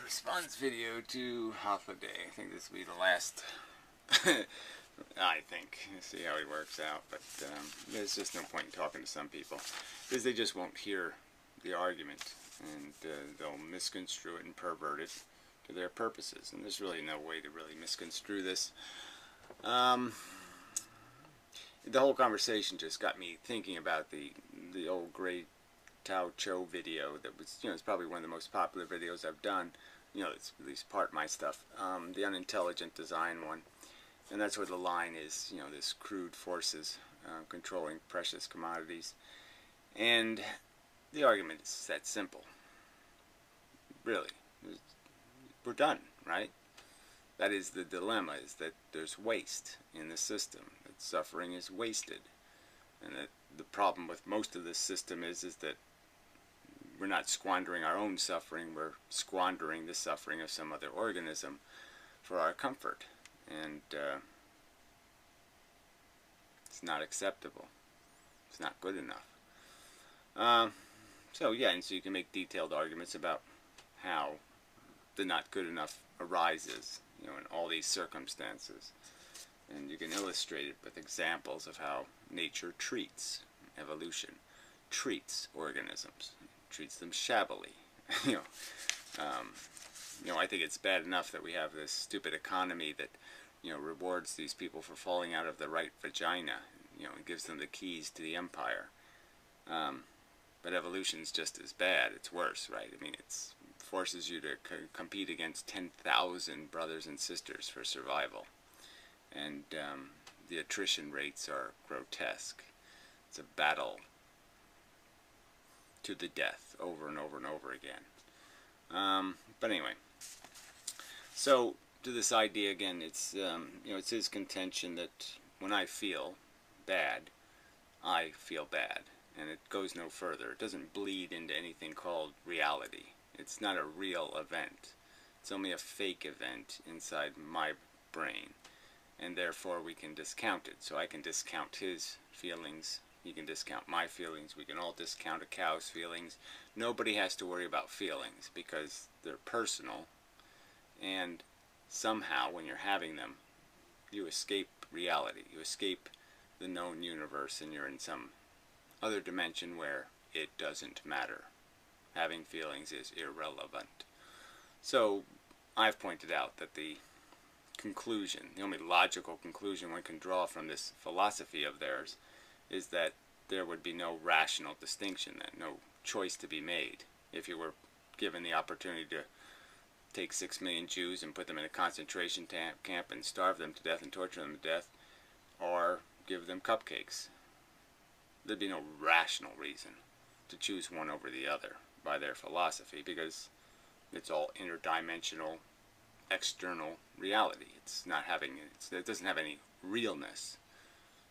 response video to Holiday. I think this will be the last. I think. See how he works out. But there's just no point in talking to some people because they just won't hear the argument, and they'll misconstrue it and pervert it to their purposes. And there's really no way to really misconstrue this. The whole conversation just got me thinking about the old Great Tao Cho video that was, it's probably one of the most popular videos I've done. It's at least part of my stuff. The unintelligent design one. And that's where the line is, this crude forces controlling precious commodities. And the argument is that simple. Really. We're done, right? That is the dilemma, is that there's waste in the system. That suffering is wasted. And that the problem with most of this system is that we're not squandering our own suffering, we're squandering the suffering of some other organism for our comfort. And it's not acceptable. It's not good enough. So you can make detailed arguments about how the not good enough arises, in all these circumstances. And you can illustrate it with examples of how nature treats evolution, treats organisms, treats them shabbily. I think it's bad enough that we have this stupid economy that, rewards these people for falling out of the right vagina, and gives them the keys to the empire. But evolution's just as bad. It's worse, right? I mean, it forces you to compete against 10,000 brothers and sisters for survival. And the attrition rates are grotesque. It's a battle to the death over and over and over again. But anyway, so to this idea again, it's it's his contention that when I feel bad, I feel bad, and it goes no further. It doesn't bleed into anything called reality. It's not a real event. It's only a fake event inside my brain, and therefore we can discount it. So I can discount his feelings. He can discount my feelings. We can all discount a cow's feelings. Nobody has to worry about feelings because they're personal, and somehow when you're having them, you escape reality. You escape the known universe, and you're in some other dimension where it doesn't matter. Having feelings is irrelevant. So I've pointed out that the conclusion, the only logical conclusion one can draw from this philosophy of theirs, is that there would be no rational distinction, then, no choice to be made. If you were given the opportunity to take 6 million Jews and put them in a concentration camp and starve them to death and torture them to death, or give them cupcakes, there'd be no rational reason to choose one over the other by their philosophy, because it's all interdimensional, external reality. It doesn't have any realness.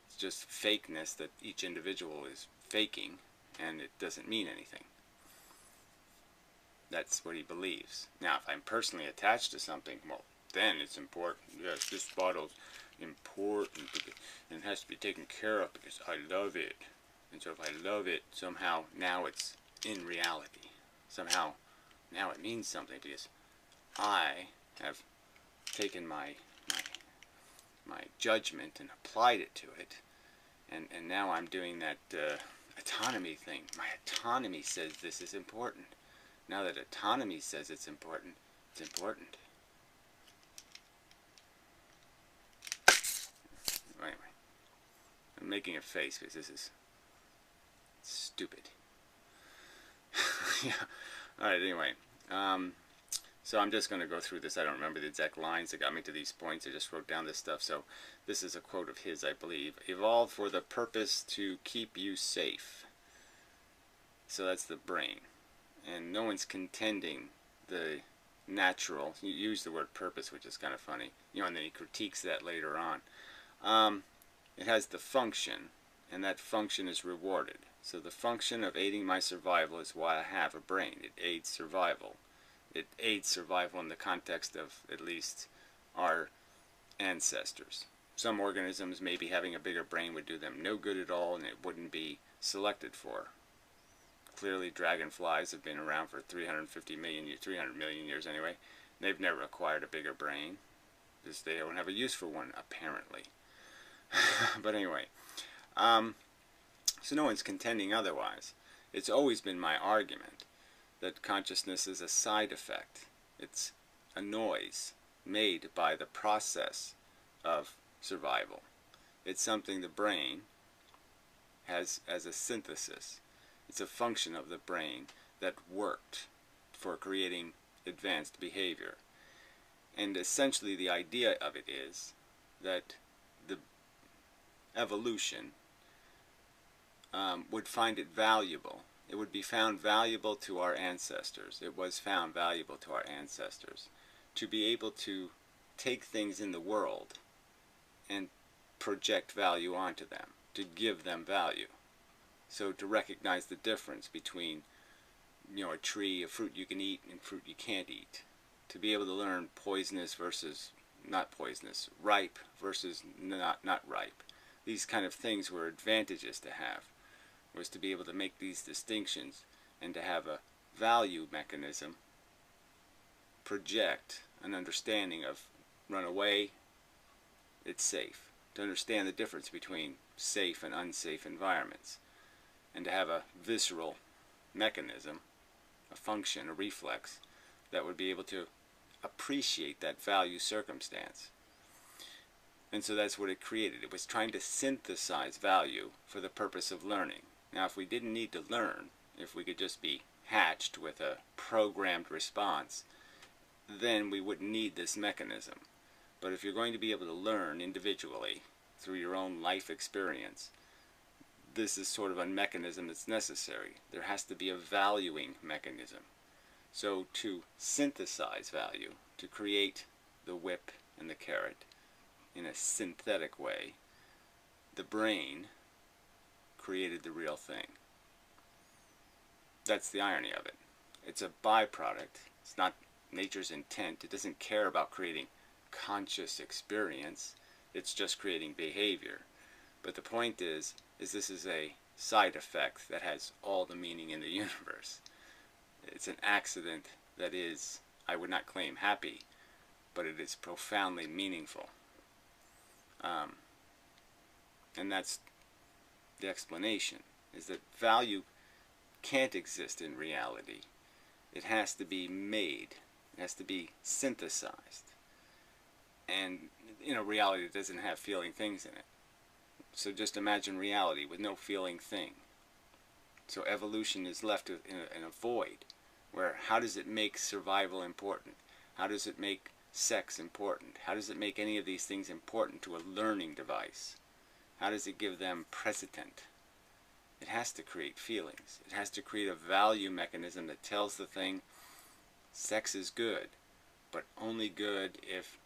It's just fakeness that each individual is faking, and it doesn't mean anything. That's what he believes. Now, if I'm personally attached to something, well, then it's important. Yes, this bottle's important, and it has to be taken care of because I love it. And so if I love it, somehow now it's in reality. Somehow now it means something because I have taken my judgment and applied it to it, and now I'm doing that autonomy thing. My autonomy says this is important. Now that autonomy says it's important, it's important. Anyway, I'm making a face because this is stupid. Yeah. Alright, anyway. So I'm just going to go through this. I don't remember the exact lines that got me to these points. I just wrote down this stuff. So this is a quote of his, I believe. Evolved for the purpose to keep you safe. So that's the brain. And no one's contending the natural. You use the word purpose, which is kind of funny. And then he critiques that later on. It has the function, and that function is rewarded. So the function of aiding my survival is why I have a brain. It aids survival. It aids survival in the context of at least our ancestors. Some organisms, maybe having a bigger brain would do them no good at all, and it wouldn't be selected for. Clearly, dragonflies have been around for 350 million years, 300 million years anyway. They've never acquired a bigger brain, because they don't have a use for one, apparently. But anyway, so no one's contending otherwise. It's always been my argument that consciousness is a side effect. It's a noise made by the process of survival. It's something the brain has as a synthesis. It's a function of the brain that worked for creating advanced behavior. And essentially the idea of it is that the evolution would find it valuable. It would be found valuable to our ancestors. It was found valuable to our ancestors to be able to take things in the world and project value onto them, to give them value. So to recognize the difference between, a tree, a fruit you can eat and fruit you can't eat. To be able to learn poisonous versus not poisonous, ripe versus not ripe. These kind of things were advantages to have, was to be able to make these distinctions and to have a value mechanism project an understanding of run away, it's safe. To understand the difference between safe and unsafe environments. And to have a visceral mechanism, a function, a reflex, that would be able to appreciate that value circumstance. And so that's what it created. It was trying to synthesize value for the purpose of learning. Now, if we didn't need to learn, if we could just be hatched with a programmed response, then we wouldn't need this mechanism. But if you're going to be able to learn individually through your own life experience, this is sort of a mechanism that's necessary. There has to be a valuing mechanism. So to synthesize value, to create the whip and the carrot in a synthetic way, the brain created the real thing. That's the irony of it. It's a byproduct. It's not nature's intent. It doesn't care about creating conscious experience. It's just creating behavior. But the point is this is a side effect that has all the meaning in the universe. It's an accident that is, I would not claim happy, but it is profoundly meaningful. And that's the explanation, is that value can't exist in reality. It has to be made. It has to be synthesized. And, reality doesn't have feeling things in it. So just imagine reality with no feeling thing. So evolution is left in a void, where how does it make survival important? How does it make sex important? How does it make any of these things important to a learning device? How does it give them precedent? It has to create feelings. It has to create a value mechanism that tells the thing, sex is good, but only good if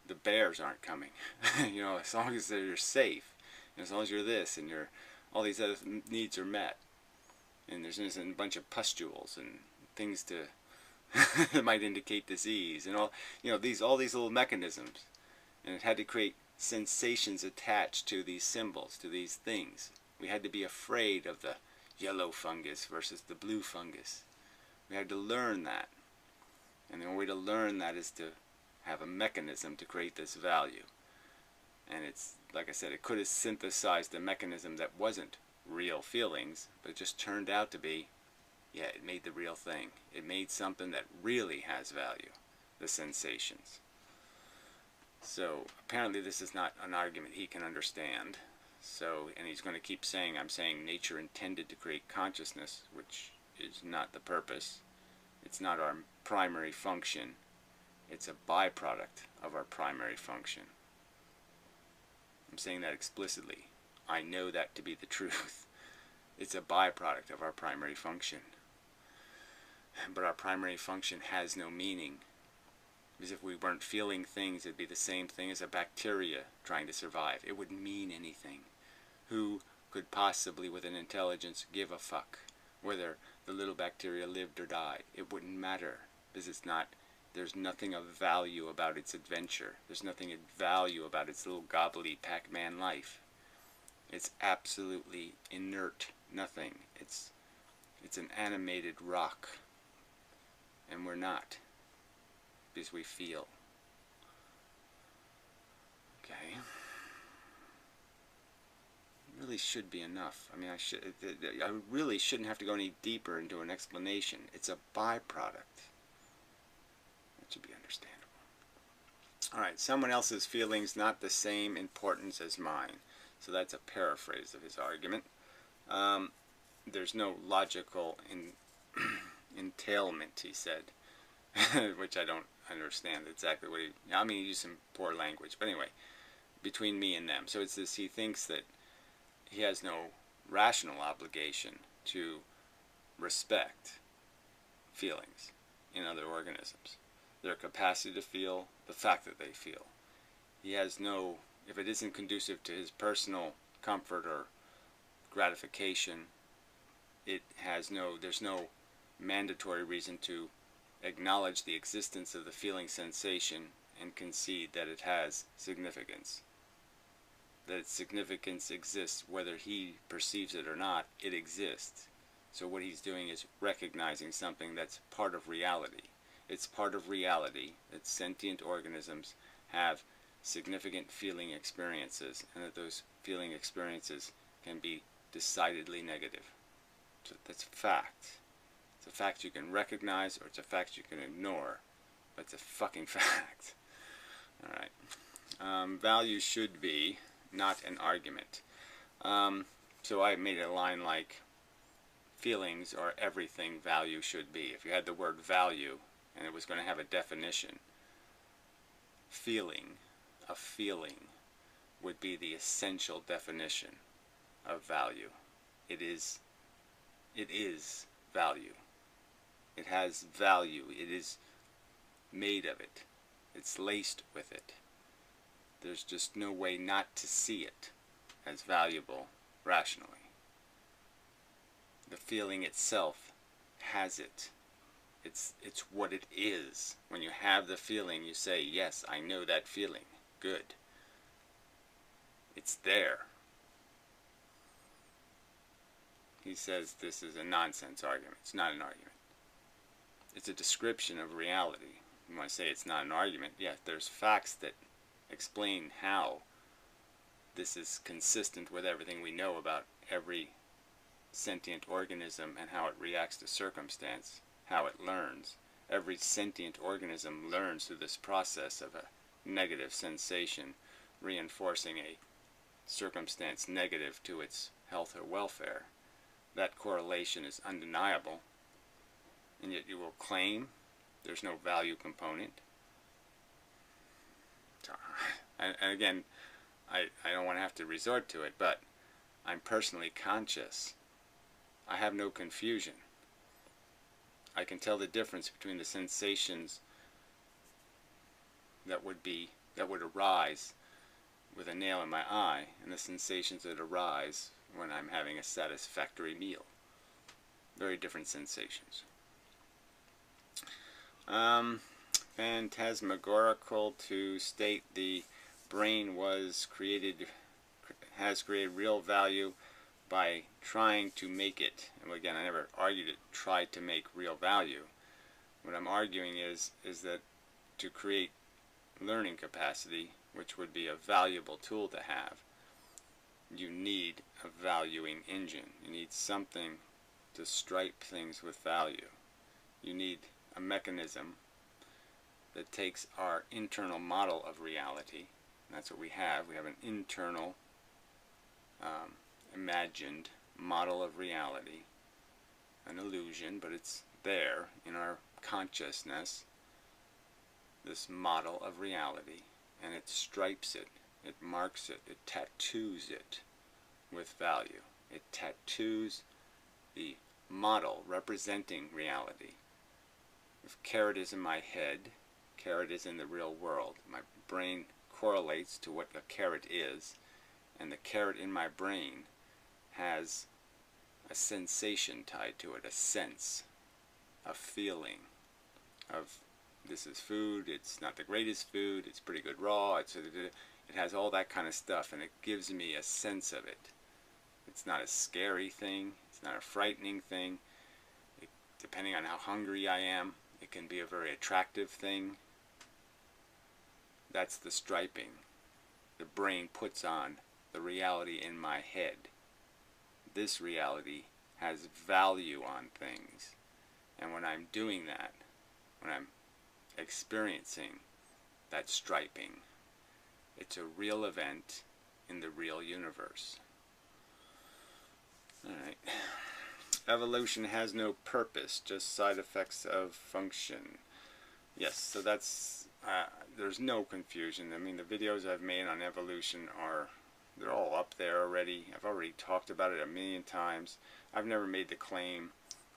the bears aren't coming. As long as you're safe, and as long as you're this, and all these other needs are met, and there's a bunch of pustules and things that might indicate disease, and all these little mechanisms, and it had to create sensations attached to these symbols, to these things. We had to be afraid of the yellow fungus versus the blue fungus. We had to learn that, and the only way to learn that is to have a mechanism to create this value. And it's, like I said, it could have synthesized a mechanism that wasn't real feelings, but it just turned out to be, it made the real thing. It made something that really has value, the sensations. So apparently this is not an argument he can understand. So, and he's going to keep saying, I'm saying nature intended to create consciousness, which is not the purpose. It's not our primary function. It's a byproduct of our primary function. I'm saying that explicitly. I know that to be the truth. It's a byproduct of our primary function. But our primary function has no meaning. Because if we weren't feeling things, it'd be the same thing as a bacteria trying to survive. It wouldn't mean anything. Who could possibly, with an intelligence, give a fuck whether the little bacteria lived or died? It wouldn't matter, because there's nothing of value about its adventure. There's nothing of value about its little gobbly Pac-Man life. It's absolutely inert, nothing. It's It's an animated rock. And we're not. Because we feel. Okay. It really should be enough. I mean, I really shouldn't have to go any deeper into an explanation. It's a byproduct. That should be understandable. Alright, someone else's feelings not the same importance as mine. So that's a paraphrase of his argument. There's no logical entailment, he said, which I don't understand exactly what he... I mean, he used some poor language, but anyway, between me and them. So it's this, he thinks that he has no rational obligation to respect feelings in other organisms. Their capacity to feel, the fact that they feel. He has no, if it isn't conducive to his personal comfort or gratification, there's no mandatory reason to acknowledge the existence of the feeling sensation and concede that it has significance. That its significance exists whether he perceives it or not, it exists. So what he's doing is recognizing something that's part of reality. It's part of reality that sentient organisms have significant feeling experiences, and that those feeling experiences can be decidedly negative. So that's a fact. It's a fact you can recognize, or it's a fact you can ignore, but it's a fucking fact. Alright. Value should be not an argument. So I made a line like, feelings are everything value should be. If you had the word value, and it was going to have a definition, a feeling would be the essential definition of value. It is value. It has value. It is made of it. It's laced with it. There's just no way not to see it as valuable rationally. The feeling itself has it. It's what it is. When you have the feeling, you say, yes, I know that feeling. Good. It's there. He says this is a nonsense argument. It's not an argument. It's a description of reality. You want to say it's not an argument. Yeah, there's facts that explain how this is consistent with everything we know about every sentient organism and how it reacts to circumstance, how it learns. Every sentient organism learns through this process of a negative sensation, reinforcing a circumstance negative to its health or welfare. That correlation is undeniable, and yet you will claim there's no value component. And again, I don't want to have to resort to it, but I'm personally conscious. I have no confusion. I can tell the difference between the sensations that would arise with a nail in my eye and the sensations that arise when I'm having a satisfactory meal. Very different sensations. Phantasmagorical to state the brain has created real value by trying to make it. And again, I never argued it, tried to make real value. What I'm arguing is that to create learning capacity, which would be a valuable tool to have, you need a valuing engine. You need something to stripe things with value. You need a mechanism that takes our internal model of reality. And that's what we have. We have an internal imagined model of reality, an illusion, but it's there in our consciousness, this model of reality, and it stripes it, it marks it, it tattoos it with value. It tattoos the model representing reality. If carrot is in my head, carrot is in the real world. My brain correlates to what a carrot is, and the carrot in my brain has a sensation tied to it, a sense, a feeling of this is food, it's not the greatest food, it's pretty good raw, it has all that kind of stuff, and it gives me a sense of it. It's not a scary thing, it's not a frightening thing, depending on how hungry I am, it can be a very attractive thing. That's the striping. The brain puts on the reality in my head. This reality has value on things. And when I'm doing that, when I'm experiencing that striping, it's a real event in the real universe. Alright. Evolution has no purpose, just side effects of function. Yes, so that's, there's no confusion. I mean, the videos I've made on evolution they're all up there already. I've already talked about it a million times. I've never made the claim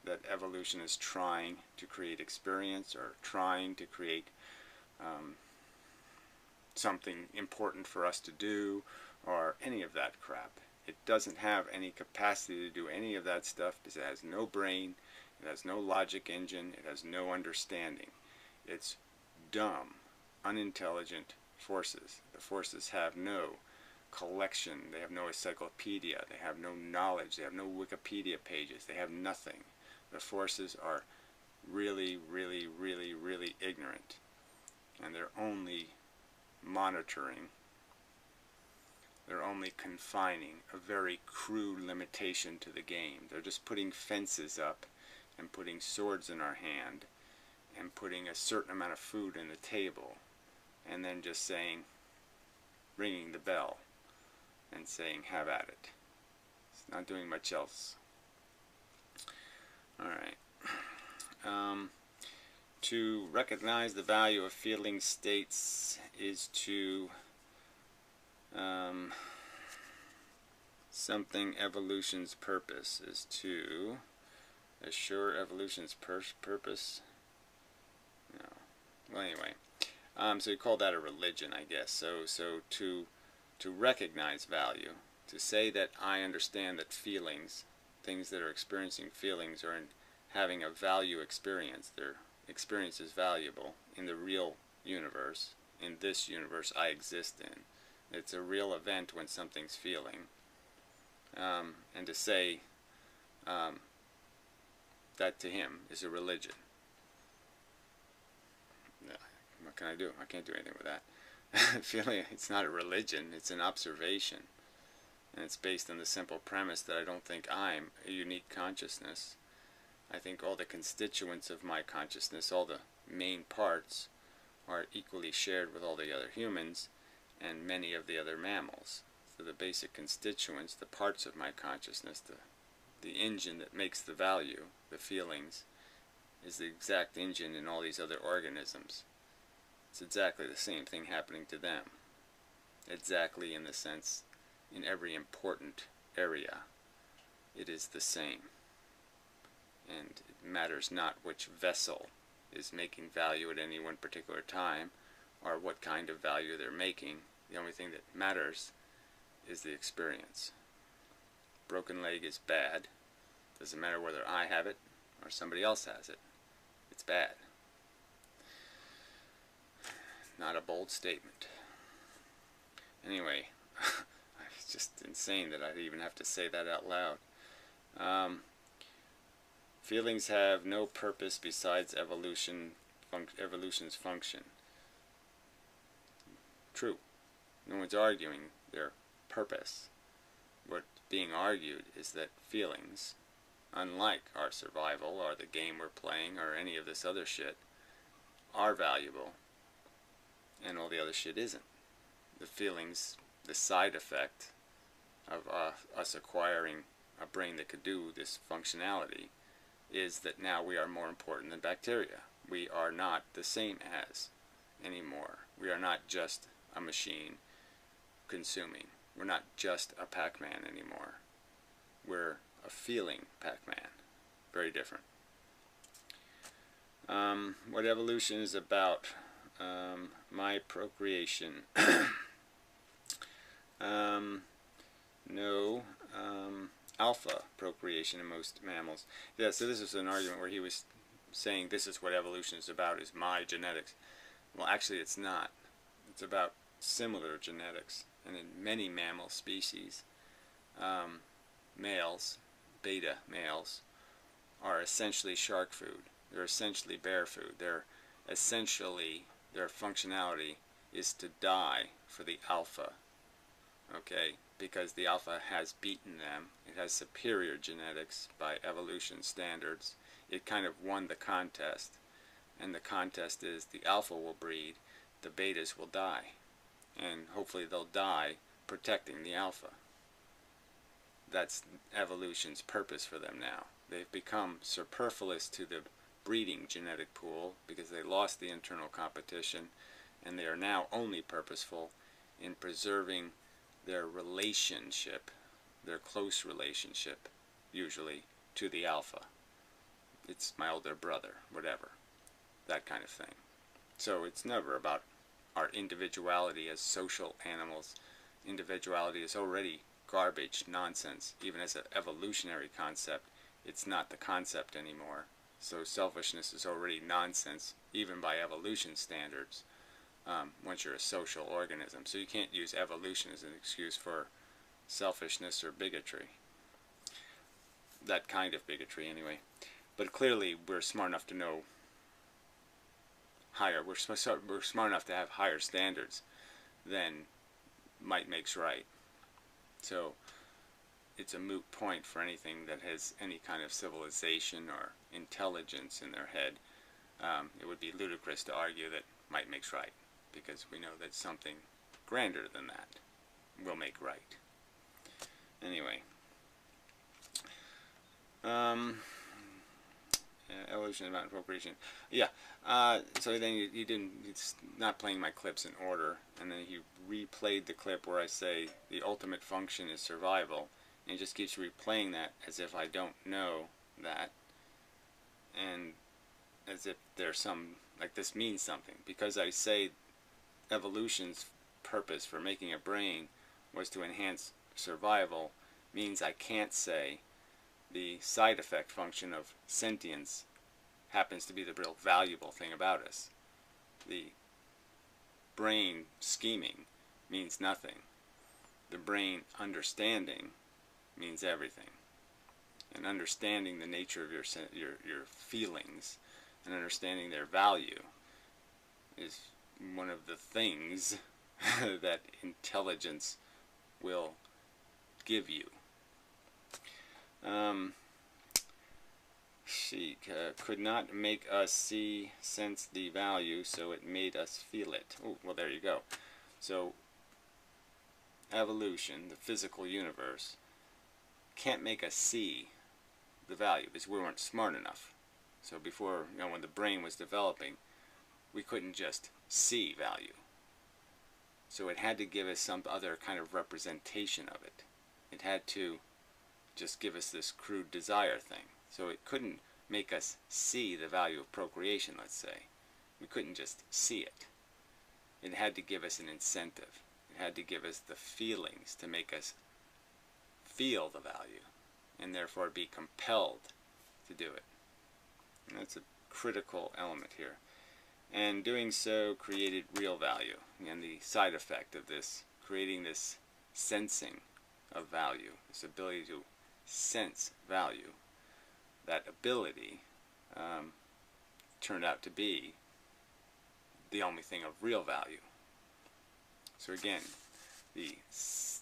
that evolution is trying to create experience or trying to create something important for us to do or any of that crap. It doesn't have any capacity to do any of that stuff because it has no brain, it has no logic engine, it has no understanding. It's dumb, unintelligent forces. The forces have no collection, they have no encyclopedia, they have no knowledge, they have no Wikipedia pages, they have nothing. The forces are really, really, really, really ignorant. And they're only monitoring, they're only confining a very crude limitation to the game. They're just putting fences up and putting swords in our hand and putting a certain amount of food in the table and then just saying, ringing the bell and saying, have at it. It's not doing much else. Alright. To recognize the value of feeling states is to something evolution's purpose is to assure evolution's purpose. No. Well, anyway, so you call that a religion, I guess. So to recognize value, to say that I understand that feelings, things that are experiencing feelings, are having a value experience. Their experience is valuable in the real universe. In this universe I exist in. It's a real event when something's feeling. And to say that to him is a religion. What can I do? I can't do anything with that. Feeling, it's not a religion, it's an observation. And it's based on the simple premise that I don't think I'm a unique consciousness. I think all the constituents of my consciousness, all the main parts, are equally shared with all the other humans and many of the other mammals. So the basic constituents, the parts of my consciousness, the engine that makes the value, the feelings, is the exact engine in all these other organisms. It's exactly the same thing happening to them. Exactly in the sense, in every important area, it is the same. And it matters not which vessel is making value at any one particular time, or what kind of value they're making. The only thing that matters is the experience. Broken leg is bad. Doesn't matter whether I have it or somebody else has it. It's bad. Not a bold statement. Anyway, it's just insane that I'd even have to say that out loud. Feelings have no purpose besides evolution's function. True. No one's arguing their purpose. What's being argued is that feelings, unlike our survival or the game we're playing or any of this other shit, are valuable, and all the other shit isn't. The feelings, the side effect of us acquiring a brain that could do this functionality, is that now we are more important than bacteria. We are not the same as anymore. We are not just a machine consuming. We're not just a Pac-Man anymore. We're a feeling Pac-Man. Very different. What evolution is about? My procreation. No. Alpha procreation in most mammals. Yeah, so this is an argument where he was saying this is what evolution is about, is my genetics. Well, actually it's not. It's about similar genetics. And in many mammal species, males, beta males, are essentially shark food. They're essentially bear food. They're essentially, their functionality is to die for the alpha, okay? Because the alpha has beaten them. It has superior genetics by evolution standards. It kind of won the contest, and the contest is the alpha will breed, the betas will die, and hopefully they'll die protecting the alpha. That's evolution's purpose for them now. They've become superfluous to the breeding genetic pool because they lost the internal competition, and they are now only purposeful in preserving their relationship, their close relationship, usually, to the alpha. It's my older brother, whatever, that kind of thing. So it's never about our individuality as social animals. Individuality is already garbage, nonsense. Even as an evolutionary concept, it's not the concept anymore. So selfishness is already nonsense, even by evolution standards, once you're a social organism. So you can't use evolution as an excuse for selfishness or bigotry. That kind of bigotry, anyway. But clearly, we're smart enough to know higher. We're smart enough to have higher standards than might makes right. So it's a moot point for anything that has any kind of civilization or intelligence in their head. It would be ludicrous to argue that might makes right, because we know that something grander than that will make right. Anyway, evolution about appropriation. Yeah. So then you didn't. It's not playing my clips in order, and then he replayed the clip where I say the ultimate function is survival, and he just keeps replaying that as if I don't know that, and as if there's some, like, this means something. Because I say evolution's purpose for making a brain was to enhance survival, means I can't say the side effect function of sentience happens to be the real valuable thing about us. The brain scheming means nothing. The brain understanding means everything. And understanding the nature of your feelings and understanding their value is one of the things that intelligence will give you. She could not make us sense the value, so it made us feel it. Oh, well, there you go. So evolution, the physical universe, can't make us see the value because we weren't smart enough. So before, when the brain was developing, we couldn't just see value. So it had to give us some other kind of representation of it. It had to just give us this crude desire thing. So it couldn't make us see the value of procreation, let's say. We couldn't just see it. It had to give us an incentive. It had to give us the feelings to make us feel the value, and therefore be compelled to do it. And that's a critical element here. And doing so created real value. And the side effect of this, creating this sensing of value, this ability to sense value, that ability turned out to be the only thing of real value. So again, the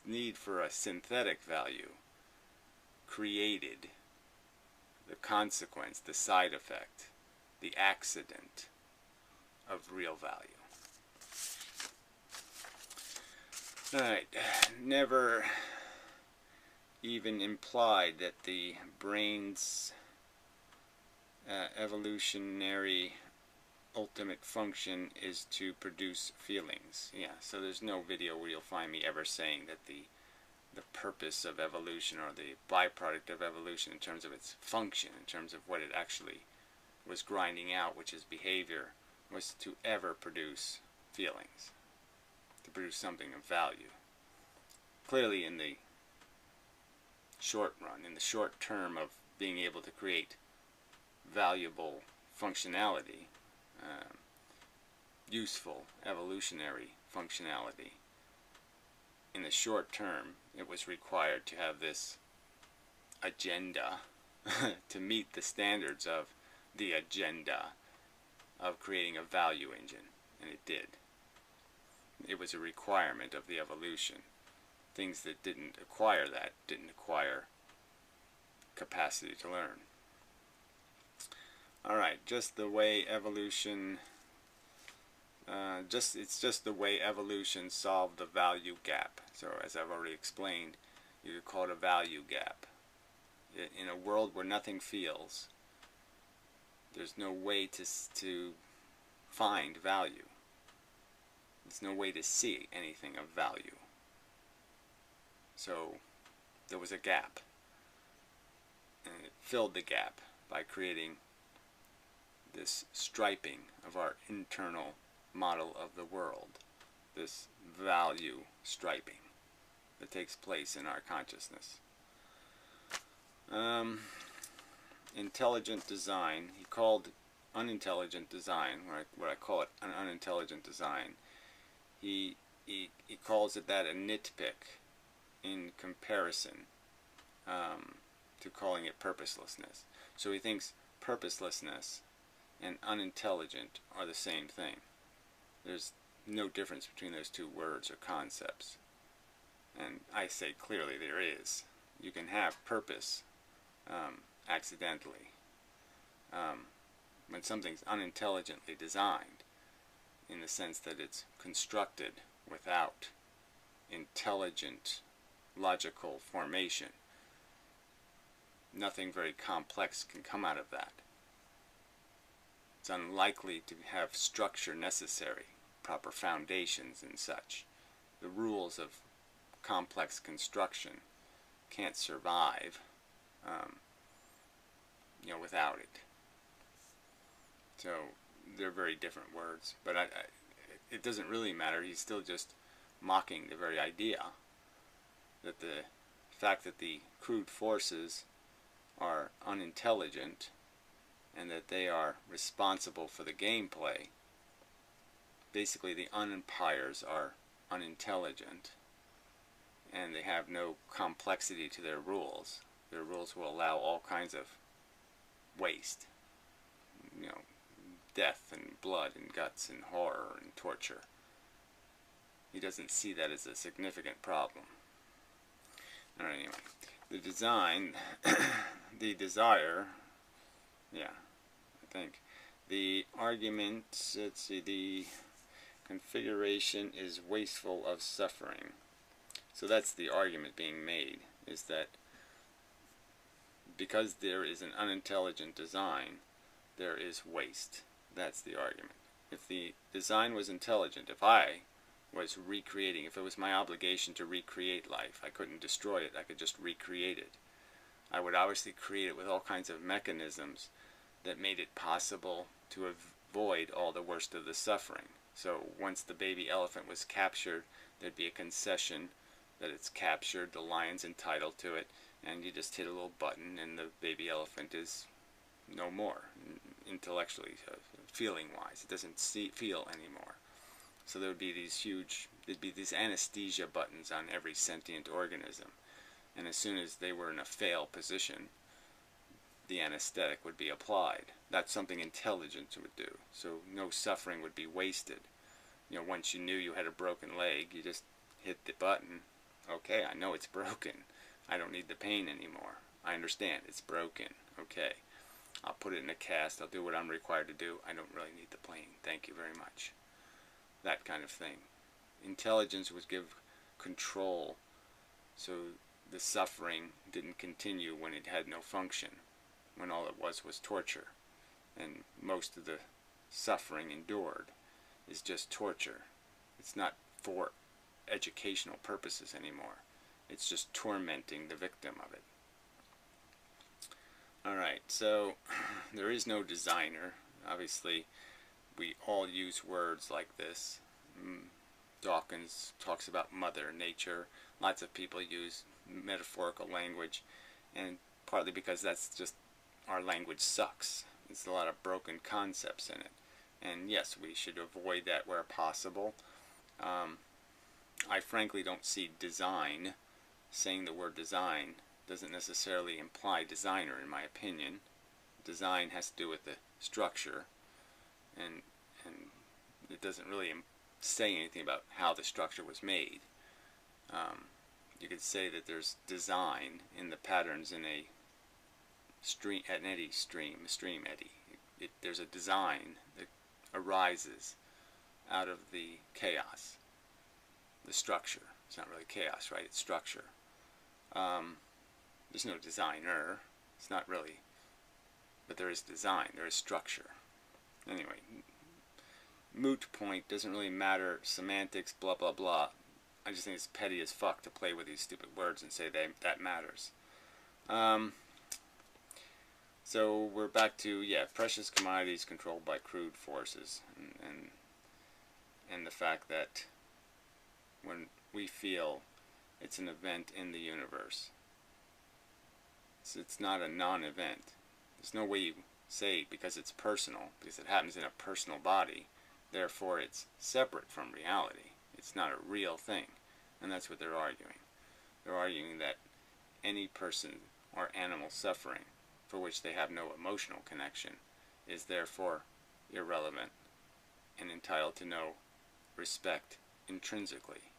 need for a synthetic value created the consequence, the side effect, the accident of real value. Alright, never even implied that the brain's evolutionary ultimate function is to produce feelings. Yeah, so there's no video where you'll find me ever saying that the purpose of evolution or the byproduct of evolution in terms of its function, in terms of what it actually was grinding out, which is behavior, was to ever produce feelings, to produce something of value. Clearly in the short run, in the short term of being able to create valuable functionality, useful evolutionary functionality, in the short term it was required to have this agenda to meet the standards of the agenda of creating a value engine, and it did. It was a requirement of the evolution. Things that didn't acquire that didn't acquire capacity to learn. Alright, just the way evolution, it's just the way evolution solved the value gap. So as I've already explained, you could call it a value gap. In a world where nothing feels, there's no way to find value. There's no way to see anything of value. So there was a gap, and it filled the gap by creating this striping of our internal model of the world, this value striping that takes place in our consciousness. Intelligent design, he called unintelligent design, what I call it an unintelligent design, he calls it that a nitpick in comparison to calling it purposelessness. So he thinks purposelessness and unintelligent are the same thing. There's no difference between those two words or concepts. And I say clearly there is. You can have purpose accidentally. When something's unintelligently designed, in the sense that it's constructed without intelligent logical formation, nothing very complex can come out of that. It's unlikely to have structure necessary, proper foundations and such. The rules of complex construction can't survive without it. So they're very different words, but it doesn't really matter. He's still just mocking the very idea that the fact that the crude forces are unintelligent and that they are responsible for the gameplay. Basically, the umpires are unintelligent and they have no complexity to their rules. Their rules will allow all kinds of waste, death and blood and guts and horror and torture. He doesn't see that as a significant problem. Alright, anyway, the design, the desire, the argument, let's see, the configuration is wasteful of suffering. So that's the argument being made, is that because there is an unintelligent design, there is waste. That's the argument. If the design was intelligent, if I was recreating, if it was my obligation to recreate life, I couldn't destroy it, I could just recreate it. I would obviously create it with all kinds of mechanisms that made it possible to avoid all the worst of the suffering. So once the baby elephant was captured, there'd be a concession that it's captured, the lion's entitled to it, and you just hit a little button and the baby elephant is no more, intellectually, feeling-wise. It doesn't feel anymore. So there'd be these anesthesia buttons on every sentient organism, and as soon as they were in a fail position, the anesthetic would be applied. That's something intelligent would do. So no suffering would be wasted. Once you knew you had a broken leg, you just hit the button. Okay, I know it's broken. I don't need the pain anymore. I understand it's broken. Okay, I'll put it in a cast. I'll do what I'm required to do. I don't really need the pain. Thank you very much. That kind of thing. Intelligence would give control, so the suffering didn't continue when it had no function, when all it was torture. And most of the suffering endured is just torture. It's not for educational purposes anymore. It's just tormenting the victim of it. Alright, so there is no designer. Obviously, we all use words like this. Dawkins talks about Mother Nature. Lots of people use metaphorical language, and partly because that's just, our language sucks. There's a lot of broken concepts in it. And yes, we should avoid that where possible. I frankly don't see design, saying the word design, doesn't necessarily imply designer, in my opinion. Design has to do with the structure, and it doesn't really say anything about how the structure was made. You could say that there's design in the patterns in a stream, an eddy stream, a stream eddy. There's a design that arises out of the chaos, the structure. It's not really chaos, right? It's structure. There's no designer. It's not really, but there is design. There is structure. Anyway, moot point, doesn't really matter. Semantics, blah blah blah. I just think it's petty as fuck to play with these stupid words and say that matters. So we're back to, yeah, precious commodities controlled by crude forces, and the fact that when we feel it's an event in the universe, it's not a non-event. There's no way you say because it's personal, because it happens in a personal body, therefore it's separate from reality. It's not a real thing. And that's what they're arguing. They're arguing that any person or animal suffering for which they have no emotional connection is therefore irrelevant and entitled to no respect intrinsically.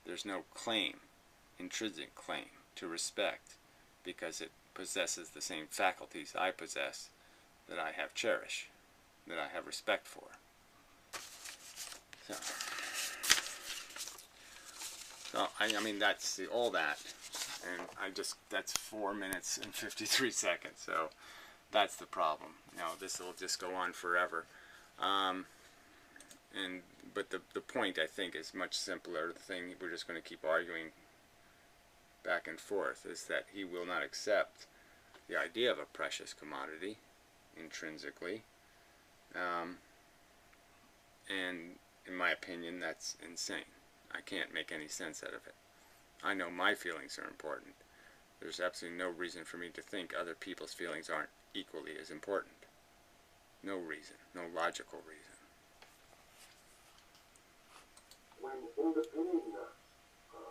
There's no claim, intrinsic claim, to respect because it possesses the same faculties I possess, that I have cherish, that I have respect for. So I mean, that's all that, and that's 4 minutes and 53 seconds, so that's the problem. This will just go on forever. But the point, I think, is much simpler. The thing we're just going to keep arguing back and forth is that he will not accept the idea of a precious commodity intrinsically, and in my opinion, that's insane. I can't make any sense out of it. I know my feelings are important. There's absolutely no reason for me to think other people's feelings aren't equally as important. No reason, no logical reason. When underpinning that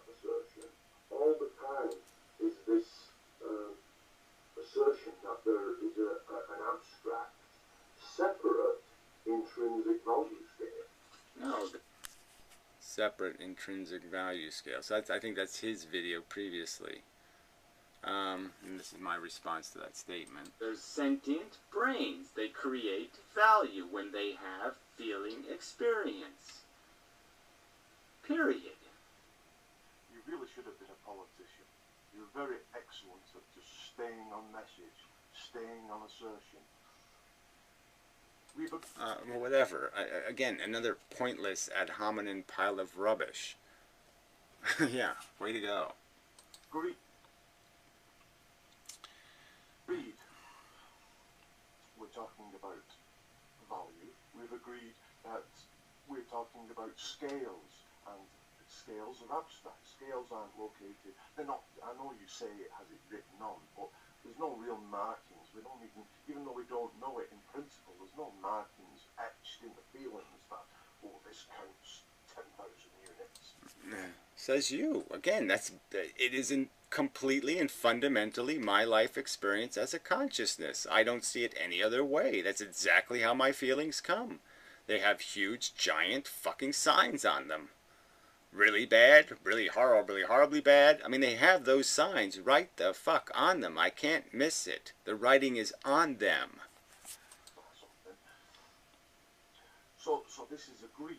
assertion, all the time is this assertion that there is an abstract, separate, intrinsic value scale. No, separate intrinsic value scale. So I think that's his video previously. And this is my response to that statement. There's sentient brains. They create value when they have feeling experience. Period. You really should have been a politician. You're very excellent at just staying on message, staying on assertion. Well, whatever. Again, another pointless ad hominem pile of rubbish. Yeah, way to go. Greed. We're talking about value. We've agreed that we're talking about scales, and scales are abstract. Scales aren't located. They're not. I know you say it has it written on, but there's no real markings. We don't even though we don't know it in principle, there's no markings etched in the feelings that, oh, this counts 10,000 units. Says you. Again, it isn't completely and fundamentally my life experience as a consciousness. I don't see it any other way. That's exactly how my feelings come. They have huge, giant fucking signs on them. Really bad, really horribly bad. I mean, they have those signs right the fuck on them. I can't miss it. The writing is on them. So this is agreed.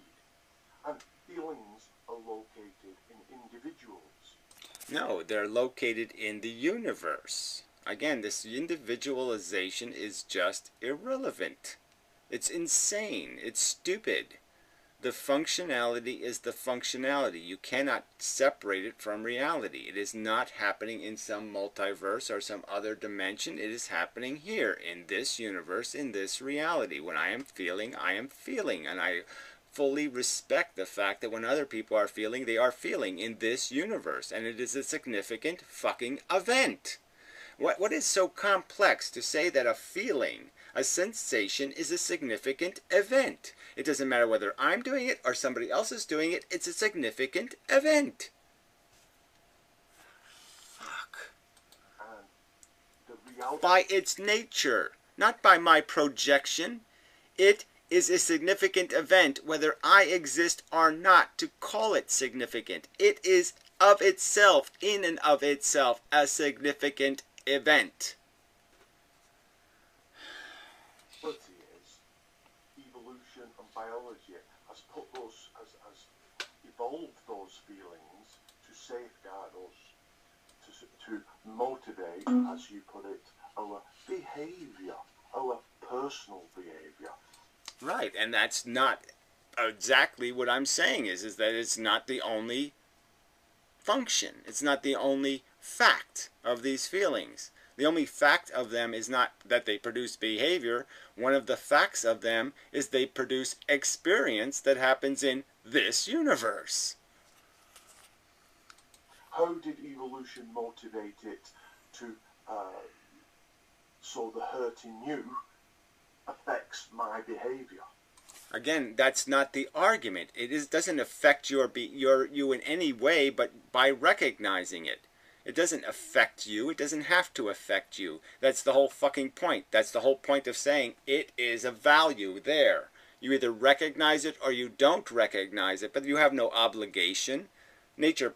And feelings are located in individuals. No, they're located in the universe. Again, this individualization is just irrelevant. It's insane. It's stupid. The functionality is the functionality. You cannot separate it from reality. It is not happening in some multiverse or some other dimension. It is happening here, in this universe, in this reality. When I am feeling, I am feeling. And I fully respect the fact that when other people are feeling, they are feeling in this universe. And it is a significant fucking event. What is so complex to say that a feeling, a sensation, is a significant event? It doesn't matter whether I'm doing it or somebody else is doing it. It's a significant event. Fuck. by its nature, not by my projection. It is a significant event whether I exist or not. To call it significant, it is of itself, in and of itself, a significant event. Is evolution and biology has put those, has evolved those feelings to safeguard us, to motivate, as you put it, our behaviour, our personal behaviour. Right, and that's not exactly what I'm saying is that it's not the only function. It's not the only fact of these feelings. The only fact of them is not that they produce behavior. One of the facts of them is they produce experience that happens in this universe. How did evolution motivate it to, so the hurt in you affects my behaviour? Again, that's not the argument. It doesn't affect you in any way, but by recognizing it. It doesn't affect you. It doesn't have to affect you. That's the whole fucking point. That's the whole point of saying it is a value there. You either recognize it or you don't recognize it, but you have no obligation. Nature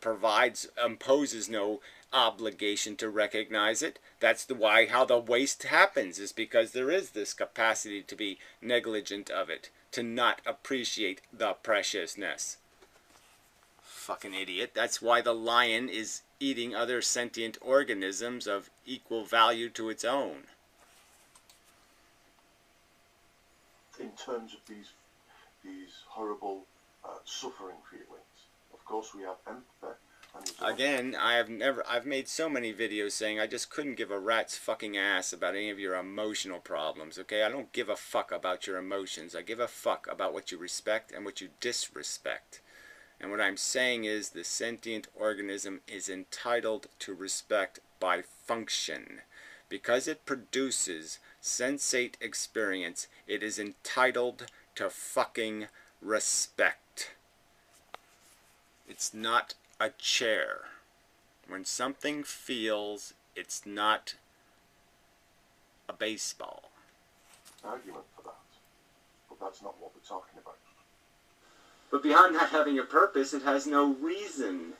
imposes no obligation to recognize it. That's how the waste happens, is because there is this capacity to be negligent of it, to not appreciate the preciousness. Fucking idiot. That's why the lion is eating other sentient organisms of equal value to its own. In terms of these horrible suffering feelings, of course we have empathy. Again, I've made so many videos saying I just couldn't give a rat's fucking ass about any of your emotional problems, okay? I don't give a fuck about your emotions. I give a fuck about what you respect and what you disrespect. And what I'm saying is the sentient organism is entitled to respect by function. Because it produces sensate experience, it is entitled to fucking respect. It's not a chair. When something feels, it's not a baseball. Argument for that. But that's not what we're talking about. But beyond not having a purpose, it has no reason.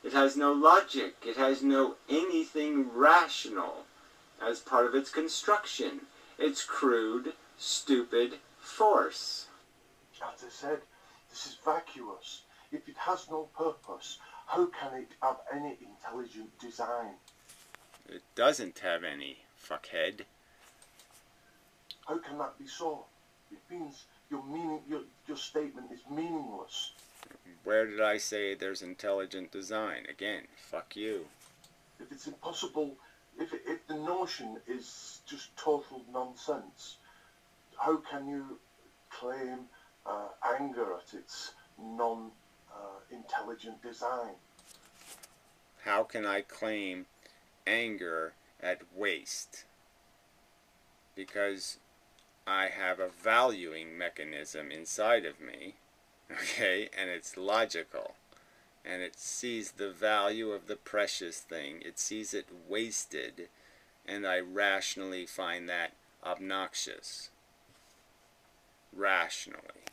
It has no logic. It has no anything rational as part of its construction. It's crude, stupid force. As I said, this is vacuous. If it has no purpose, how can it have any intelligent design? It doesn't have any, fuckhead. How can that be so? It means your statement is meaningless. Where did I say there's intelligent design? Again, fuck you. If it's impossible, if the notion is just total nonsense, how can you claim anger at its non-intelligent design? How can I claim anger at waste? Because I have a valuing mechanism inside of me, okay, and it's logical, and it sees the value of the precious thing, it sees it wasted, and I rationally find that obnoxious. Rationally.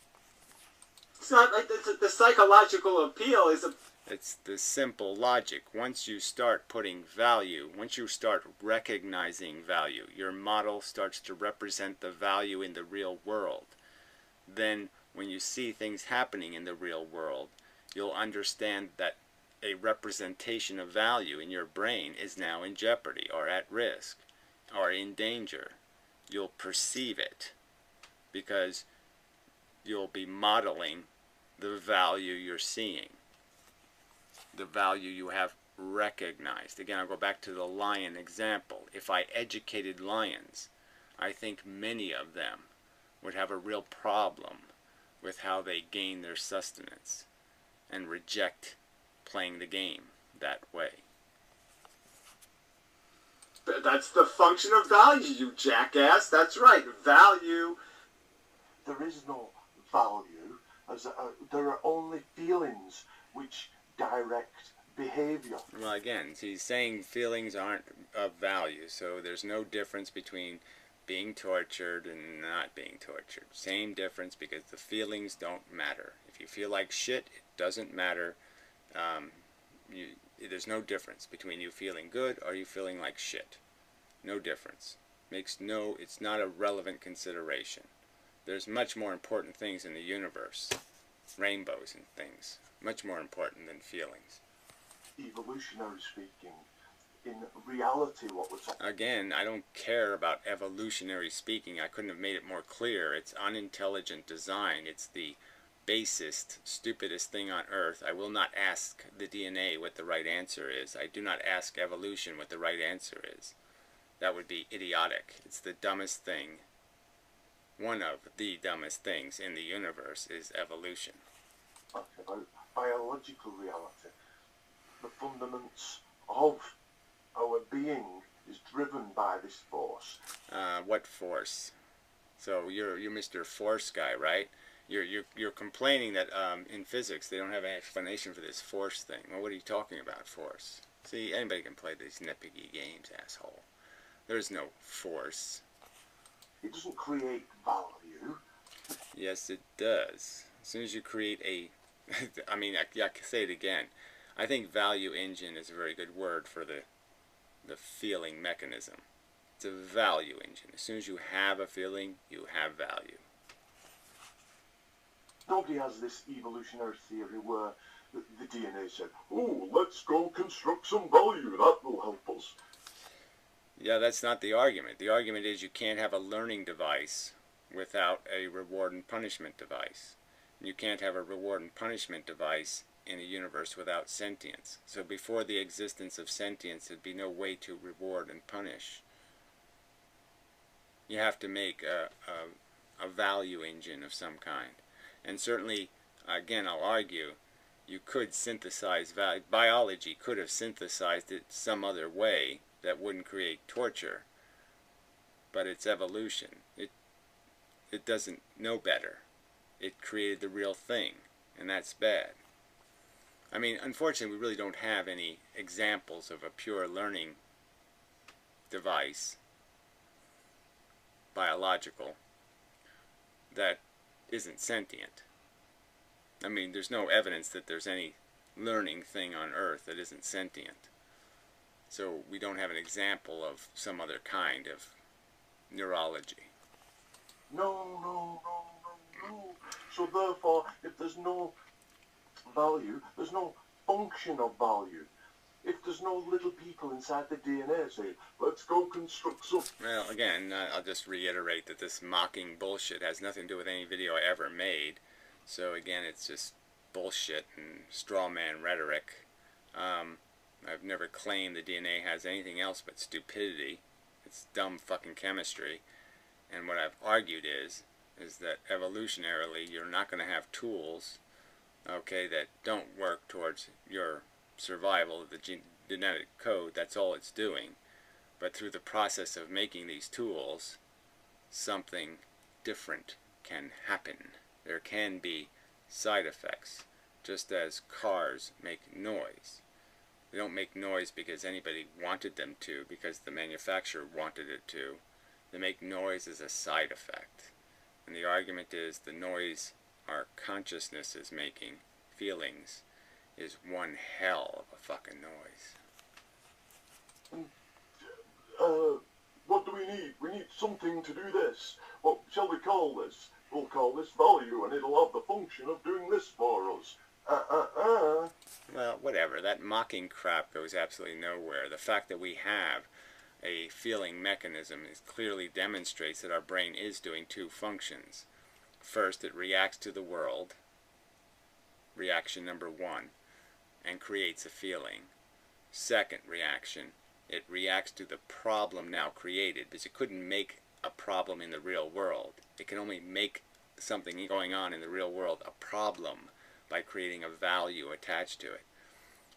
It's not like the psychological appeal is a... It's the simple logic. Once you start putting value, once you start recognizing value, your model starts to represent the value in the real world. Then, when you see things happening in the real world, you'll understand that a representation of value in your brain is now in jeopardy, or at risk, or in danger. You'll perceive it, because you'll be modeling the value you're seeing. The value you have recognized. Again, I'll go back to the lion example. If I educated lions, I think many of them would have a real problem with how they gain their sustenance and reject playing the game that way. That's the function of value, you jackass. That's right. Value. There is no value. There are only feelings which direct behavior. Well, again, he's saying feelings aren't of value, so there's no difference between being tortured and not being tortured. Same difference, because the feelings don't matter. If you feel like shit, it doesn't matter. There's no difference between you feeling good or you feeling like shit. No difference. It's not a relevant consideration. There's much more important things in the universe, rainbows and things, much more important than feelings. Evolutionary speaking, in reality, what we're talking. Again, I don't care about evolutionary speaking. I couldn't have made it more clear. It's unintelligent design. It's the basest, stupidest thing on earth. I will not ask the DNA what the right answer is. I do not ask evolution what the right answer is. That would be idiotic. It's the dumbest thing. One of the dumbest things in the universe is evolution. Okay, about biological reality. The fundaments of our being is driven by this force. What force? So you're Mr. Force guy, right? You're complaining that in physics they don't have an explanation for this force thing. Well, what are you talking about, force? See, anybody can play these nitpicky games, asshole. There's no force. It doesn't create value. Yes, it does. As soon as you create a... I mean, I can say it again. I think value engine is a very good word for the feeling mechanism. It's a value engine. As soon as you have a feeling, you have value. Nobody has this evolutionary theory where the DNA said, oh, let's go construct some value, that will help us. Yeah, that's not the argument. The argument is you can't have a learning device without a reward and punishment device. You can't have a reward and punishment device in a universe without sentience. So before the existence of sentience, there'd be no way to reward and punish. You have to make a value engine of some kind. And certainly, again, I'll argue, you could synthesize value. Biology could have synthesized it some other way that wouldn't create torture. But it's evolution. It doesn't know better. It created the real thing, and that's bad. I mean, unfortunately, we really don't have any examples of a pure learning device, biological, that isn't sentient. I mean, there's no evidence that there's any learning thing on Earth that isn't sentient. So we don't have an example of some other kind of neurology. No. So therefore, if there's no value, there's no function of value. If there's no little people inside the DNA saying, let's go construct some... Well, again, I'll just reiterate that this mocking bullshit has nothing to do with any video I ever made. So again, it's just bullshit and straw man rhetoric. I've never claimed the DNA has anything else but stupidity. It's dumb fucking chemistry. And what I've argued is that evolutionarily you're not going to have tools, okay, that don't work towards your survival of the genetic code. That's all it's doing. But through the process of making these tools, something different can happen. There can be side effects, just as cars make noise. They don't make noise because anybody wanted them to, because the manufacturer wanted it to. They make noise as a side effect. And the argument is the noise our consciousness is making, feelings, is one hell of a fucking noise. What do we need? We need something to do this. What shall we call this? We'll call this value, and it'll have the function of doing this for us. Well, whatever. That mocking crap goes absolutely nowhere. The fact that we have a feeling mechanism clearly demonstrates that our brain is doing two functions. First, it reacts to the world, reaction number one, and creates a feeling. Second reaction, it reacts to the problem now created, because it couldn't make a problem in the real world. It can only make something going on in the real world a problem by creating a value attached to it.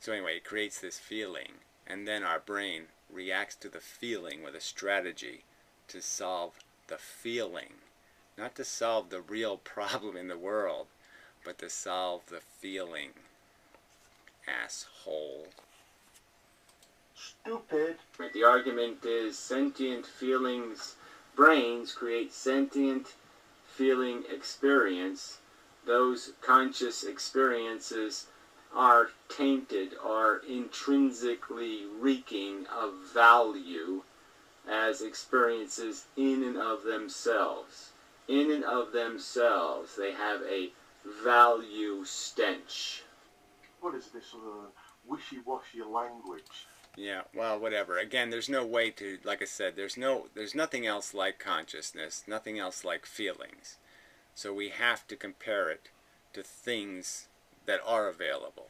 So anyway, it creates this feeling, and then our brain reacts to the feeling with a strategy to solve the feeling. Not to solve the real problem in the world, but to solve the feeling. asshole. Stupid. The argument is sentient feelings, brains create sentient feeling experience. Those conscious experiences are tainted, are intrinsically reeking of value as experiences in and of themselves. In and of themselves, they have a value stench. What is this wishy-washy language? Yeah, well, whatever. Again, there's no way to, like I said, there's nothing else like consciousness, nothing else like feelings. So we have to compare it to things that are available.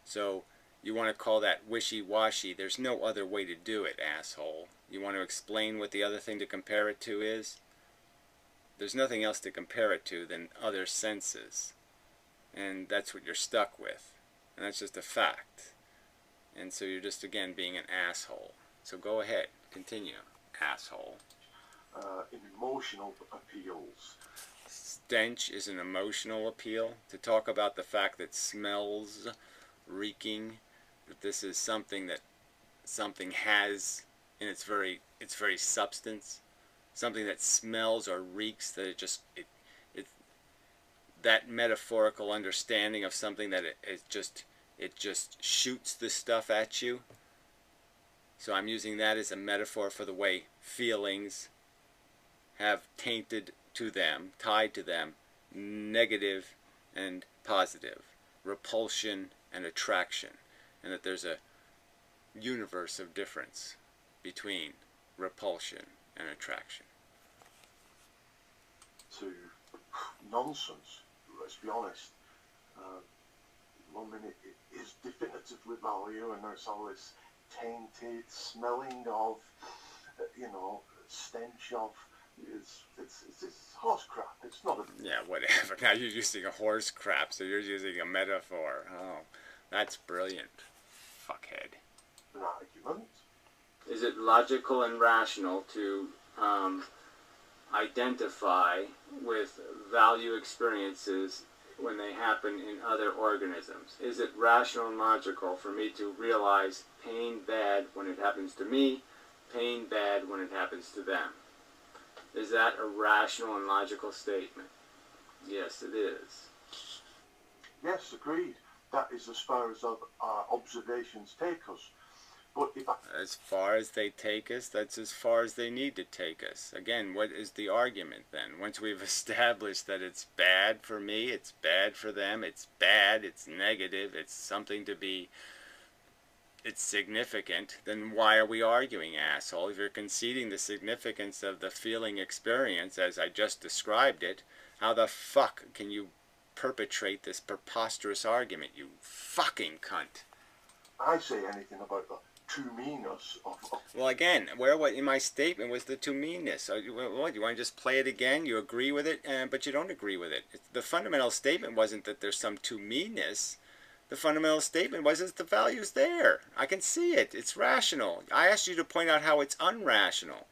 So you want to call that wishy-washy, there's no other way to do it, asshole. You want to explain what the other thing to compare it to is? There's nothing else to compare it to than other senses. And that's what you're stuck with. And that's just a fact. And so you're just, again, being an asshole. So go ahead. Continue, asshole. Emotional appeals. Stench is an emotional appeal. To talk about the fact that smells, reeking, that this is something that something has in its very substance. Something that smells or reeks, that that metaphorical understanding of something that it just shoots the stuff at you. So I'm using that as a metaphor for the way feelings have tainted to them, tied to them, negative and positive, repulsion and attraction, and that there's a universe of difference between repulsion and attraction. To nonsense, let's be honest. One minute it is definitively value, and there's all this tainted smelling of, stench of. It's horse crap. It's not a... Yeah, whatever. Now you're using a horse crap, so you're using a metaphor. Oh, that's brilliant. Fuckhead. An argument. Is it logical and rational to identify with value experiences when they happen in other organisms? Is it rational and logical for me to realize pain bad when it happens to me, pain bad when it happens to them? Is that a rational and logical statement? Yes, it is. Yes, agreed. That is as far as our observations take us. But if as far as they take us, that's as far as they need to take us. Again, what is the argument then? Once we've established that it's bad for me, it's bad for them, it's bad, it's negative, it's something to be, it's significant, then why are we arguing, asshole? If you're conceding the significance of the feeling experience as I just described it, how the fuck can you perpetrate this preposterous argument, you fucking cunt? I say anything about the true meanness of... Well, again, what in my statement was the to meanness? What, you want to just play it again? You agree with it, but you don't agree with it. The fundamental statement wasn't that there's some to meanness. The fundamental statement was that the value's there. I can see it. It's rational. I asked you to point out how it's unrational.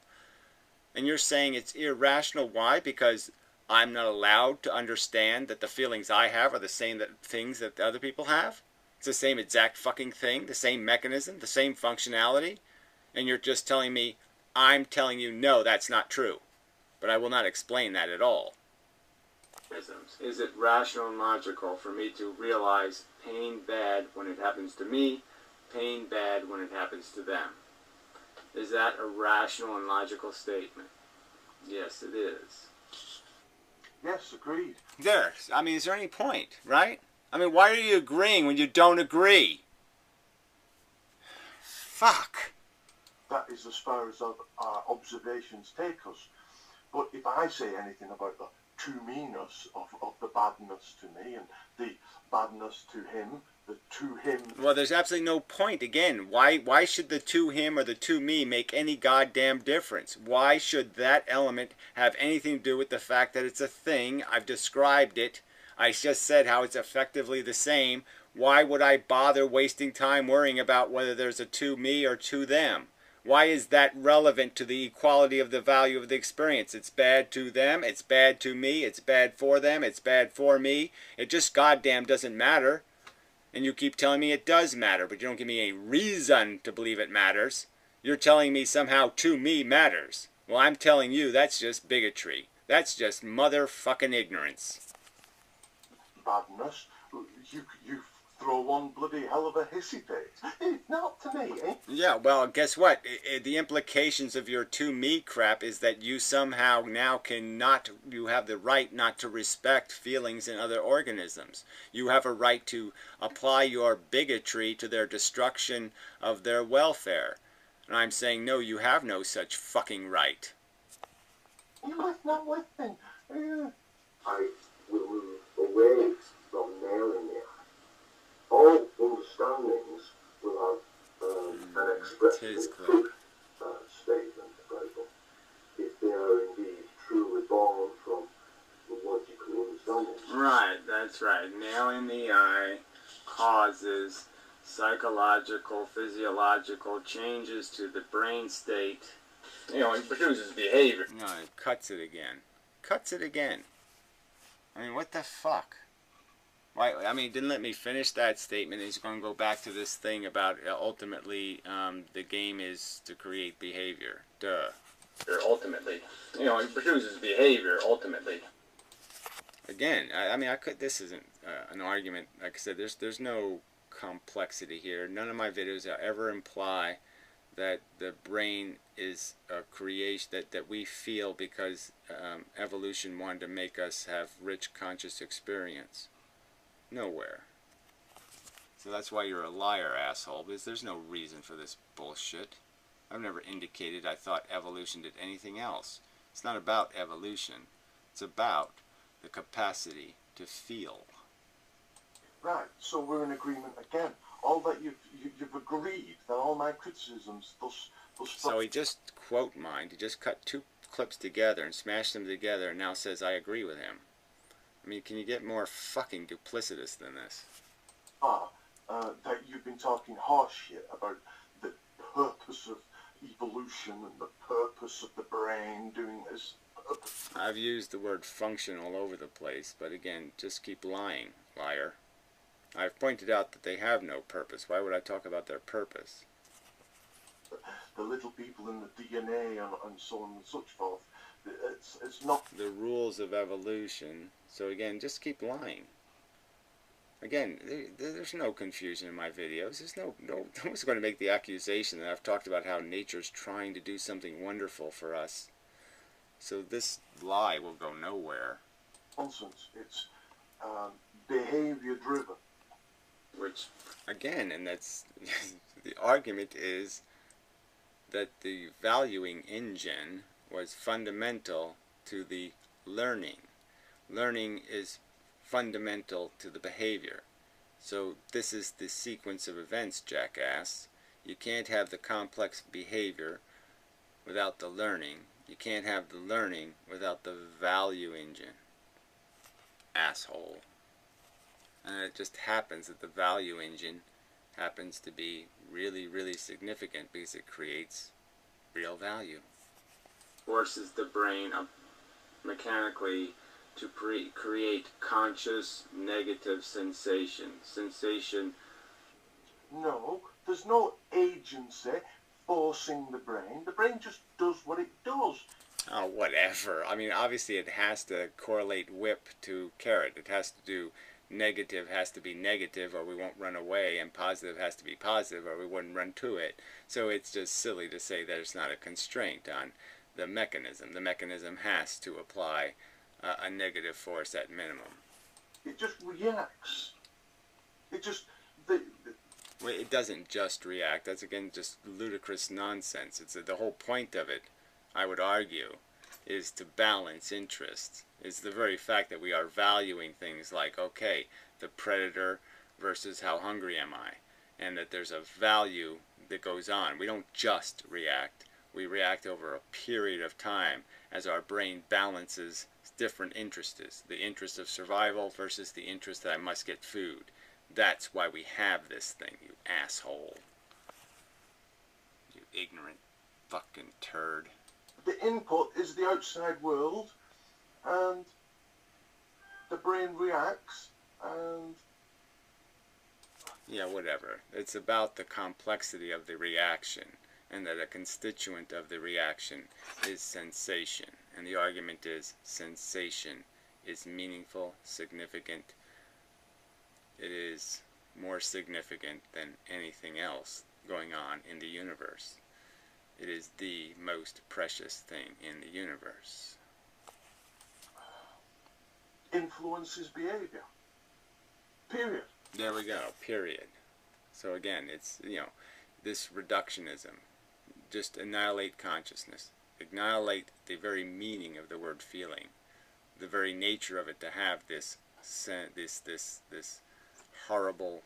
And you're saying it's irrational. Why? Because I'm not allowed to understand that the feelings I have are the same things that the other people have? It's the same exact fucking thing, the same mechanism, the same functionality, and you're just telling me, I'm telling you, no, that's not true. But I will not explain that at all. Is it rational and logical for me to realize pain bad when it happens to me, pain bad when it happens to them? Is that a rational and logical statement? Yes, it is. Yes, agreed. There. I mean, is there any point, right? I mean, why are you agreeing when you don't agree? Fuck. That is as far as our observations take us. But if I say anything about the true meanness of the badness to me and the badness to him, the to him... Well, there's absolutely no point. Again, why should the to him or the to me make any goddamn difference? Why should that element have anything to do with the fact that it's a thing? I've described it. I just said how it's effectively the same. Why would I bother wasting time worrying about whether there's a to me or to them? Why is that relevant to the equality of the value of the experience? It's bad to them, it's bad to me, it's bad for them, it's bad for me. It just goddamn doesn't matter. And you keep telling me it does matter, but you don't give me a reason to believe it matters. You're telling me somehow to me matters. Well, I'm telling you that's just bigotry. That's just motherfucking ignorance. Badness. You throw one bloody hell of a hissy fit. Not to me, eh? Yeah, well, guess what? The implications of your to me crap is that you somehow now cannot, you have the right not to respect feelings in other organisms. You have a right to apply your bigotry to their destruction of their welfare. And I'm saying, no, you have no such fucking right. You not listening. I will move away from nailing it. All understandings will have an expressly truth statement about them, if they are indeed truly born from logical understandings. Right, that's right. Nailing the eye causes psychological, physiological changes to the brain state. You know, it produces behavior. No, it cuts it again. Cuts it again. I mean, what the fuck? Why? I mean, didn't let me finish that statement. He's going to go back to this thing about ultimately the game is to create behavior. Duh. Ultimately. You know, it produces behavior, ultimately. Again, I mean, I could. This isn't an argument. Like I said, there's no complexity here. None of my videos ever imply that the brain is a creation that we feel because evolution wanted to make us have rich conscious experience. Nowhere. So that's why you're a liar, asshole, because there's no reason for this bullshit. I've never indicated I thought evolution did anything else. It's not about evolution. It's about the capacity to feel. Right, so we're in agreement again. All that you've agreed that all my criticisms thus So he just quote mined. He just cut two clips together and smashed them together and now says I agree with him. I mean, can you get more fucking duplicitous than this? That you've been talking horseshit about the purpose of evolution and the purpose of the brain doing this. I've used the word function all over the place, but again, just keep lying, liar. I've pointed out that they have no purpose. Why would I talk about their purpose? The little people in the DNA and so on and such forth. It's not the rules of evolution. So again, just keep lying. Again, there's no confusion in my videos. There's no one's going to make the accusation that I've talked about how nature's trying to do something wonderful for us. So this lie will go nowhere. Nonsense. It's behavior driven. Which, again, and that's the argument is that the valuing engine was fundamental to the learning. Learning is fundamental to the behavior. So this is the sequence of events, jackass. You can't have the complex behavior without the learning. You can't have the learning without the value engine. Asshole. And it just happens that the value engine happens to be really, really significant because it creates real value. Forces the brain up mechanically to create conscious negative sensation. No, there's no agency forcing the brain. The brain just does what it does. Oh, whatever. I mean, obviously it has to correlate whip to carrot. It has to do negative has to be negative or we won't run away, and positive has to be positive or we wouldn't run to it. So it's just silly to say there's not a constraint on the mechanism. The mechanism has to apply a negative force at minimum. It just reacts. It just... Well, it doesn't just react. That's, again, just ludicrous nonsense. It's the whole point of it, I would argue, is to balance interests. It's the very fact that we are valuing things like, okay, the predator versus how hungry am I, and that there's a value that goes on. We don't just react. We react over a period of time as our brain balances different interests. The interest of survival versus the interest that I must get food. That's why we have this thing, you asshole. You ignorant fucking turd. The input is the outside world, and the brain reacts, and Yeah, whatever. It's about the complexity of the reaction, and that a constituent of the reaction is sensation. And the argument is sensation is meaningful, significant. It is more significant than anything else going on in the universe. It is the most precious thing in the universe. Influences behavior. Period. There we go, period. So again, it's, this reductionism. Just annihilate consciousness. Annihilate the very meaning of the word feeling. The very nature of it to have this horrible,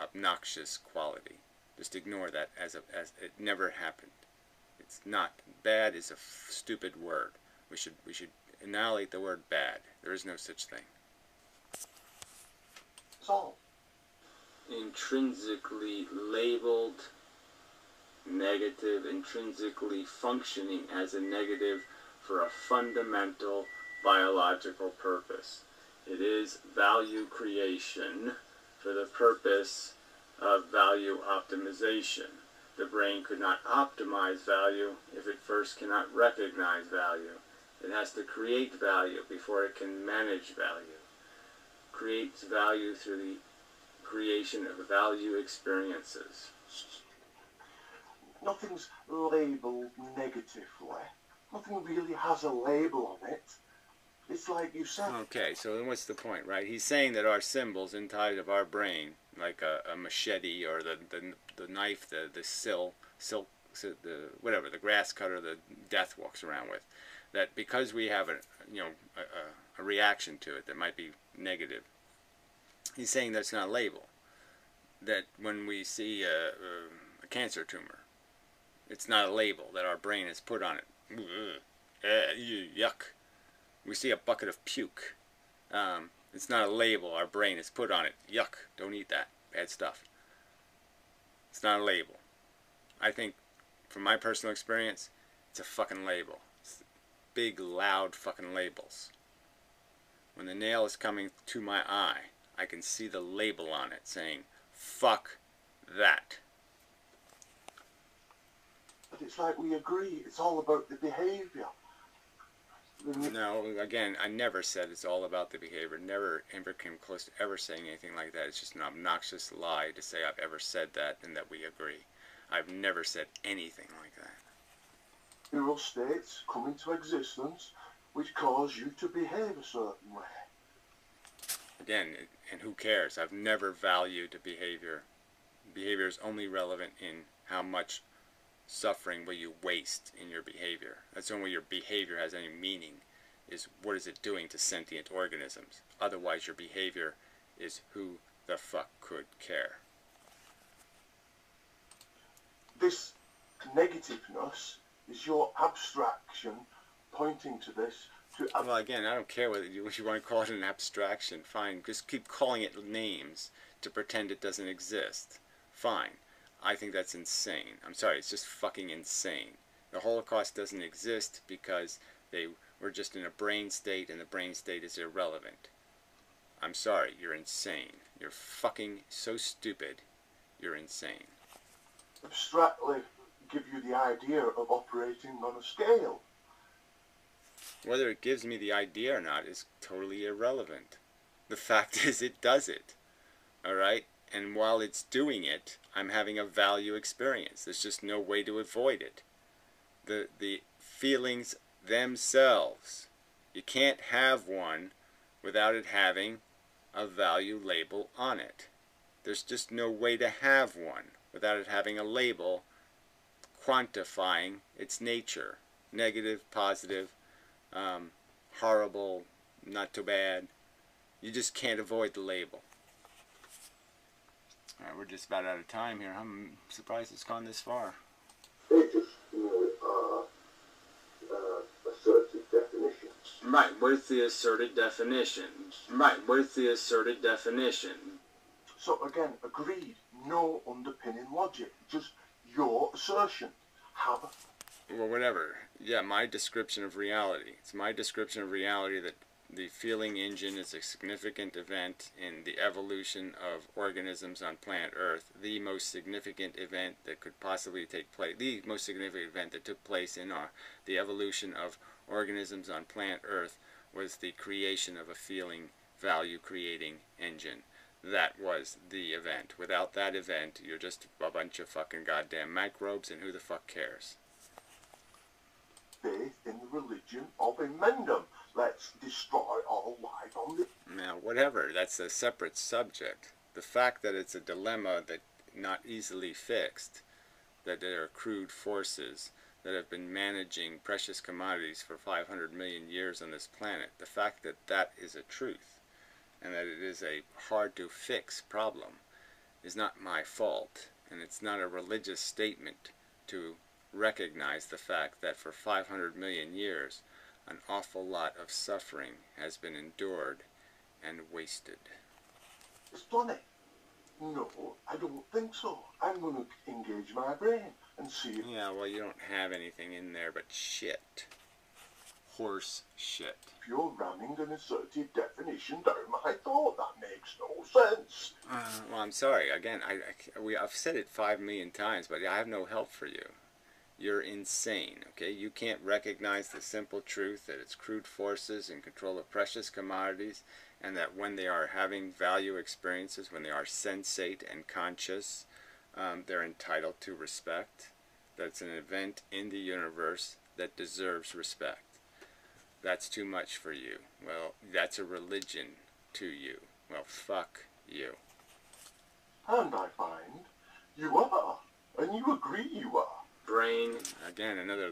obnoxious quality. Just ignore that as it never happened. It's not. Bad is a stupid word. We should annihilate the word bad. There is no such thing. That's all. Intrinsically labeled negative, intrinsically functioning as a negative for a fundamental biological purpose. It is value creation for the purpose of value optimization. The brain could not optimize value if it first cannot recognize value. It has to create value before it can manage value. Creates value through the creation of value experiences. Nothing's labelled negatively. Nothing really has a label on it. It's like you said. Okay, so then what's the point, right? He's saying that our symbols inside of our brain, like a machete or the knife, the silk, the grass cutter the death walks around with, that because we have a reaction to it that might be negative, he's saying that's not a label. That when we see a cancer tumor, it's not a label that our brain has put on it. Yuck. We see a bucket of puke. It's not a label our brain has put on it. Yuck, don't eat that. Bad stuff. It's not a label. I think, from my personal experience, it's a fucking label. It's big, loud fucking labels. When the nail is coming to my eye, I can see the label on it saying, fuck that. But it's like we agree, it's all about the behaviour. No, again, I never said it's all about the behavior. Never ever came close to ever saying anything like that. It's just an obnoxious lie to say I've ever said that and that we agree. I've never said anything like that. Neural states come into existence which cause you to behave a certain way. Again, and who cares? I've never valued behavior. Behavior is only relevant in how much suffering will you waste in your behavior. That's the only way your behavior has any meaning, is what is it doing to sentient organisms. Otherwise your behavior is who the fuck could care. This negativeness is your abstraction pointing to this. Well, again, I don't care whether you want to call it an abstraction. Fine, just keep calling it names to pretend it doesn't exist. Fine. I think that's insane. I'm sorry, it's just fucking insane. The Holocaust doesn't exist because they were just in a brain state and the brain state is irrelevant. I'm sorry, you're insane. You're fucking so stupid. You're insane. Abstractly give you the idea of operating on a scale. Whether it gives me the idea or not is totally irrelevant. The fact is it does it. Alright? And while it's doing it, I'm having a value experience. There's just no way to avoid it. The feelings themselves. You can't have one without it having a value label on it. There's just no way to have one without it having a label quantifying its nature. Negative, positive, horrible, not too bad. You just can't avoid the label. Alright, we're just about out of time here. I'm surprised it's gone this far. They just, asserted definitions. Right, what is the asserted definition? Right, what is the asserted definition? So again, agreed, no underpinning logic, just your assertion. Well, whatever. Yeah, my description of reality. It's my description of reality that the feeling engine is a significant event in the evolution of organisms on planet Earth. The most significant event that could possibly take place, the most significant event that took place in the evolution of organisms on planet Earth was the creation of a feeling value creating engine. That was the event. Without that event, you're just a bunch of fucking goddamn microbes, and who the fuck cares? Faith in the religion of Inmendham. Let's destroy all life on the... Now, whatever, that's a separate subject. The fact that it's a dilemma that not easily fixed, that there are crude forces that have been managing precious commodities for 500 million years on this planet, the fact that that is a truth, and that it is a hard-to-fix problem, is not my fault, and it's not a religious statement to recognize the fact that for 500 million years, an awful lot of suffering has been endured and wasted. This planet? No, I don't think so. I'm going to engage my brain and see if... Yeah, well, you don't have anything in there but shit. Horse shit. If you're ramming an assertive definition down my thought, that makes no sense. Well, I'm sorry. Again, I've said it 5 million times, but I have no help for you. You're insane, okay? You can't recognize the simple truth that it's crude forces in control of precious commodities, and that when they are having value experiences, when they are sensate and conscious, they're entitled to respect. That's an event in the universe that deserves respect. That's too much for you. Well, that's a religion to you. Well, fuck you. And I find you are, and you agree you are. Brain. Again, another